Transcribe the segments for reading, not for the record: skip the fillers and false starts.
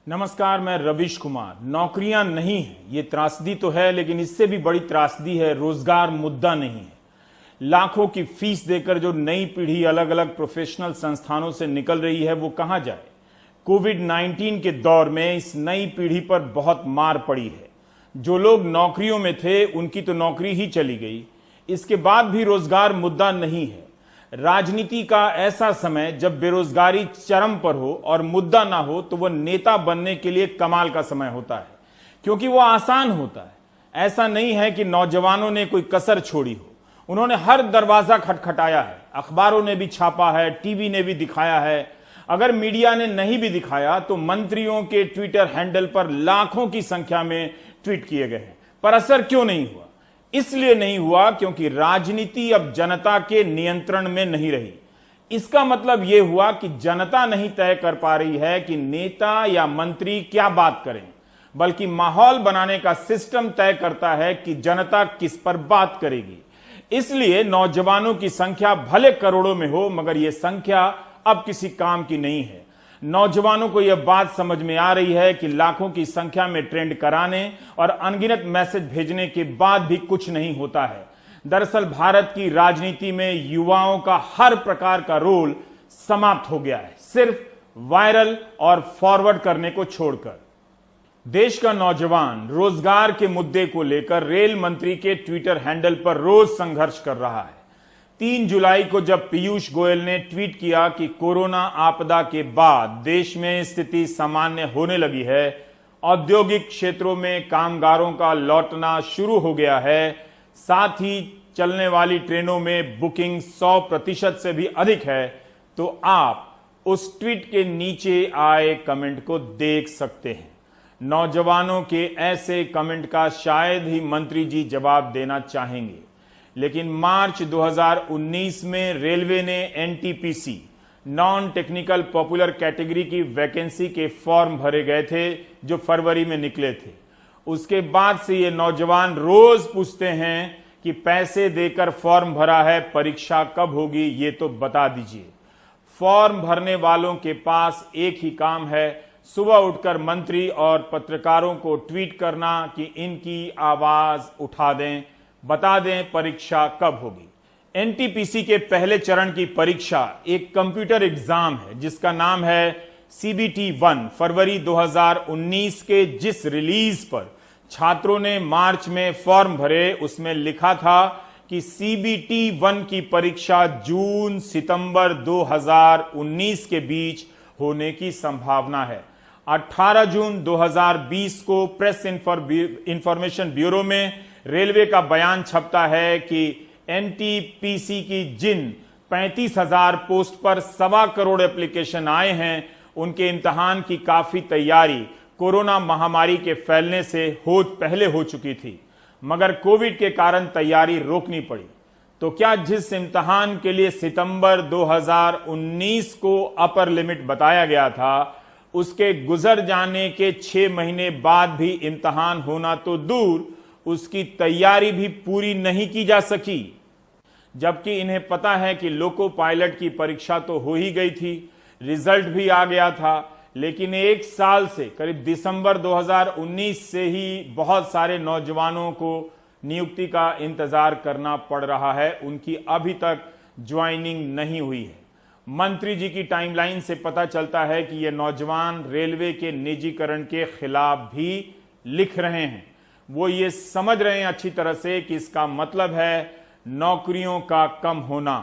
नमस्कार, मैं रविश कुमार। नौकरियां नहीं है ये त्रासदी तो है, लेकिन इससे भी बड़ी त्रासदी है रोजगार मुद्दा नहीं है। लाखों की फीस देकर जो नई पीढ़ी अलग अलग प्रोफेशनल संस्थानों से निकल रही है वो कहां जाए। कोविड-19 के दौर में इस नई पीढ़ी पर बहुत मार पड़ी है। जो लोग नौकरियों में थे उनकी तो नौकरी ही चली गई। इसके बाद भी रोजगार मुद्दा नहीं है। राजनीति का ऐसा समय जब बेरोजगारी चरम पर हो और मुद्दा ना हो तो वह नेता बनने के लिए कमाल का समय होता है, क्योंकि वह आसान होता है। ऐसा नहीं है कि नौजवानों ने कोई कसर छोड़ी हो। उन्होंने हर दरवाजा खटखटाया है, अखबारों ने भी छापा है, टीवी ने भी दिखाया है। अगर मीडिया ने नहीं भी दिखाया तो मंत्रियों के ट्विटर हैंडल पर लाखों की संख्या में ट्वीट किए गए हैं। पर असर क्यों नहीं हुआ? इसलिए नहीं हुआ क्योंकि राजनीति अब जनता के नियंत्रण में नहीं रही। इसका मतलब यह हुआ कि जनता नहीं तय कर पा रही है कि नेता या मंत्री क्या बात करें, बल्कि माहौल बनाने का सिस्टम तय करता है कि जनता किस पर बात करेगी। इसलिए नौजवानों की संख्या भले करोड़ों में हो, मगर यह संख्या अब किसी काम की नहीं है। नौजवानों को यह बात समझ में आ रही है कि लाखों की संख्या में ट्रेंड कराने और अनगिनत मैसेज भेजने के बाद भी कुछ नहीं होता है। दरअसल भारत की राजनीति में युवाओं का हर प्रकार का रोल समाप्त हो गया है, सिर्फ वायरल और फॉरवर्ड करने को छोड़कर। देश का नौजवान रोजगार के मुद्दे को लेकर रेल मंत्री के ट्विटर हैंडल पर रोज संघर्ष कर रहा है। 3 जुलाई को जब पीयूष गोयल ने ट्वीट किया कि कोरोना आपदा के बाद देश में स्थिति सामान्य होने लगी है, औद्योगिक क्षेत्रों में कामगारों का लौटना शुरू हो गया है, साथ ही चलने वाली ट्रेनों में बुकिंग 100% से भी अधिक है, तो आप उस ट्वीट के नीचे आए कमेंट को देख सकते हैं। नौजवानों के ऐसे कमेंट का शायद ही मंत्री जी जवाब देना चाहेंगे, लेकिन मार्च 2019 में रेलवे ने NTPC non technical popular category की वैकेंसी के फॉर्म भरे गए थे जो फरवरी में निकले थे। उसके बाद से ये नौजवान रोज पूछते हैं कि पैसे देकर फॉर्म भरा है, परीक्षा कब होगी ये तो बता दीजिए। फॉर्म भरने वालों के पास एक ही काम है, सुबह उठकर मंत्री और पत्रकारों को ट्वीट करना कि इनकी आवाज उठा दें, बता दें परीक्षा कब होगी। एनटीपीसी के पहले चरण की परीक्षा एक कंप्यूटर एग्जाम है जिसका नाम है CBT-1। फरवरी 2019 के जिस रिलीज पर छात्रों ने मार्च में फॉर्म भरे, उसमें लिखा था कि CBT-1 की परीक्षा जून सितंबर 2019 के बीच होने की संभावना है। 18 जून 2020 को प्रेस इंफॉर्मेशन ब्यूरो में रेलवे का बयान छपता है कि एनटीपीसी की जिन 35,000 पोस्ट पर 1.25 करोड़ एप्लीकेशन आए हैं, उनके इम्तिहान की काफी तैयारी कोरोना महामारी के फैलने से पहले हो चुकी थी, मगर कोविड के कारण तैयारी रोकनी पड़ी। तो क्या जिस इम्तिहान के लिए सितंबर 2019 को अपर लिमिट बताया गया था, उसके गुजर जाने के 6 महीने बाद भी इम्तिहान होना तो दूर, उसकी तैयारी भी पूरी नहीं की जा सकी। जबकि इन्हें पता है कि लोको पायलट की परीक्षा तो हो ही गई थी, रिजल्ट भी आ गया था, लेकिन 1 साल से करीब दिसंबर 2019 से ही बहुत सारे नौजवानों को नियुक्ति का इंतजार करना पड़ रहा है। उनकी अभी तक ज्वाइनिंग नहीं हुई है। मंत्री जी की टाइमलाइन से पता चलता है कि ये नौजवान रेलवे के निजीकरण के खिलाफ भी लिख रहे हैं। वो ये समझ रहे हैं अच्छी तरह से कि इसका मतलब है नौकरियों का कम होना।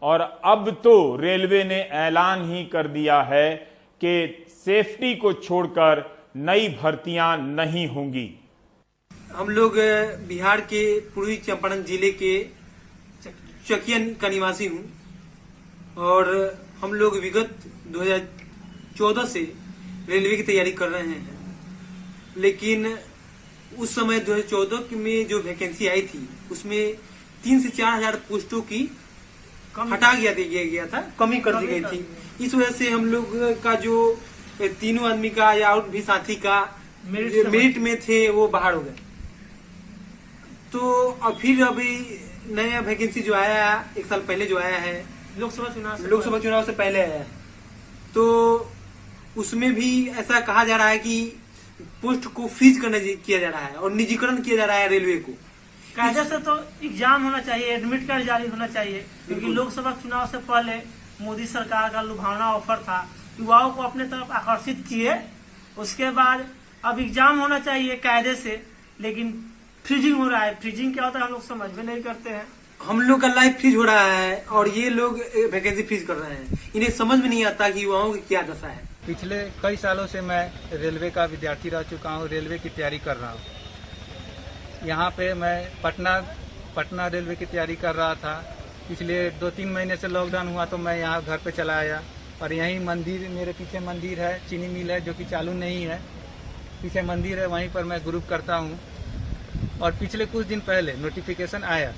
और अब तो रेलवे ने ऐलान ही कर दिया है कि सेफ्टी को छोड़कर नई भर्तियां नहीं होंगी। हम लोग बिहार के पूर्वी चंपारण जिले के चकिया का निवासी हूं और हम लोग विगत 2014 से रेलवे की तैयारी कर रहे हैं, लेकिन उस समय 2014 में जो वैकेंसी आई थी उसमें 3 से 4 हजार पोस्टों की हटा दिया गया था, कमी कर दी गई थी। इस वजह से हम लोग का जो 3 आदमी का या और भी साथी का मेरिट में थे वो बाहर हो गए। तो अब फिर अभी नया वैकेंसी जो आया 1 साल पहले जो आया है लोकसभा चुनाव से पहले आया है, तो उसमें भी ऐसा कहा जा रहा है कि पोस्ट को फ्रीज किया जा रहा है और निजीकरण किया जा रहा है रेलवे को। कायदे से तो एग्जाम होना चाहिए, एडमिट कार्ड जारी होना चाहिए, क्योंकि लोकसभा चुनाव से पहले मोदी सरकार का लुभावना ऑफर था, युवाओं को अपने तरफ आकर्षित किए। उसके बाद अब एग्जाम होना चाहिए कायदे से, लेकिन फ्रीजिंग हो रहा है। फ्रीजिंग क्या होता है हम लोग समझ में नहीं करते हैं। हम लोग का लाइफ फ्रीज हो रहा है और ये लोग वैकेंसी फ्रीज कर रहे हैं। इन्हें समझ में नहीं आता कि युवाओं की क्या दशा है। पिछले कई सालों से मैं रेलवे का विद्यार्थी रह चुका हूँ, रेलवे की तैयारी कर रहा हूँ। यहाँ पे मैं पटना रेलवे की तैयारी कर रहा था। पिछले 2-3 महीने से लॉकडाउन हुआ तो मैं यहाँ घर पे चला आया और यहीं मंदिर, मेरे पीछे मंदिर है, चीनी मिल है जो कि चालू नहीं है, पीछे मंदिर है, वहीं पर मैं ग्रुप करता हूँ। और पिछले कुछ दिन पहले नोटिफिकेशन आया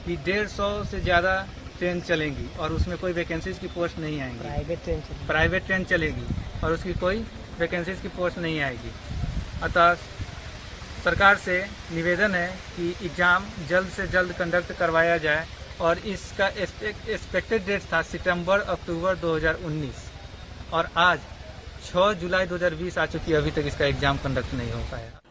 कि 150 से ज़्यादा ट्रेन चलेंगी और उसमें कोई वैकेंसीज की पोस्ट नहीं आएंगी। प्राइवेट ट्रेन चलेगी और उसकी कोई वैकेंसीज की पोस्ट नहीं आएगी। अतः सरकार से निवेदन है कि एग्ज़ाम जल्द से जल्द कंडक्ट करवाया जाए और इसका एक्सपेक्टेड डेट था सितंबर-अक्टूबर 2019 और आज 6 जुलाई 2020 आ चुकी है, अभी तक इसका एग्ज़ाम कंडक्ट नहीं हो पाया।